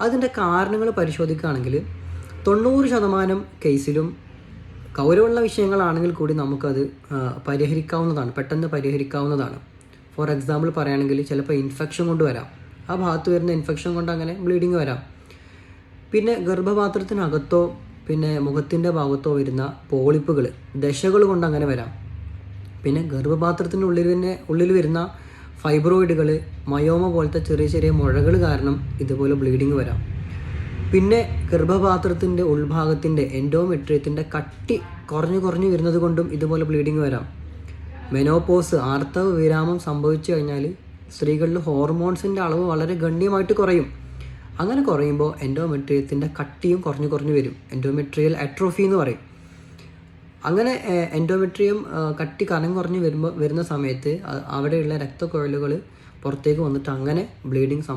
അതിൻ്റെ കാരണങ്ങൾ പരിശോധിക്കുകയാണെങ്കിൽ 90% കേസിലും ഗൗരവമുള്ള വിഷയങ്ങളാണെങ്കിൽ കൂടി നമുക്കത് പരിഹരിക്കാവുന്നതാണ്, പെട്ടെന്ന് പരിഹരിക്കാവുന്നതാണ്. ഫോർ എക്സാമ്പിൾ പറയുകയാണെങ്കിൽ ചിലപ്പോൾ ഇൻഫെക്ഷൻ കൊണ്ട് വരാം, ആ ഭാഗത്ത് വരുന്ന ഇൻഫെക്ഷൻ കൊണ്ട് അങ്ങനെ ബ്ലീഡിങ് വരാം. പിന്നെ ഗർഭപാത്രത്തിനകത്തോ പിന്നെ മുഖത്തിൻ്റെ ഭാഗത്തോ വരുന്ന പോളിപ്പുകൾ, ദശകൾ കൊണ്ട് അങ്ങനെ വരാം. പിന്നെ ഗർഭപാത്രത്തിൻ്റെ ഉള്ളിൽ വരുന്ന ഫൈബ്രോയിഡുകൾ, മയോമ പോലത്തെ ചെറിയ ചെറിയ മുഴകൾ കാരണം ഇതുപോലെ ബ്ലീഡിങ് വരാം. പിന്നെ ഗർഭപാത്രത്തിൻ്റെ ഉൾഭാഗത്തിൻ്റെ എൻഡോമെട്രിയത്തിൻ്റെ കട്ടി കുറഞ്ഞു വരുന്നത് കൊണ്ടും ഇതുപോലെ ബ്ലീഡിങ് വരാം. മെനോപോസ്, ആർത്തവ വിരാമം സംഭവിച്ചു കഴിഞ്ഞാൽ സ്ത്രീകളിൽ ഹോർമോൺസിൻ്റെ അളവ് വളരെ ഗണ്യമായിട്ട് കുറയും. അങ്ങനെ കുറയുമ്പോൾ എൻഡോമെട്രിയത്തിൻ്റെ കട്ടിയും കുറഞ്ഞു വരും. എൻഡോമെട്രിയൽ അട്രോഫി എന്ന് പറയും. അങ്ങനെ എൻഡോമെട്രിയം കട്ടി കനം കുറഞ്ഞ് വരുന്ന സമയത്ത് അവിടെയുള്ള രക്തക്കുഴലുകൾ പുറത്തേക്ക് വന്നിട്ട് അങ്ങനെ ബ്ലീഡിങ്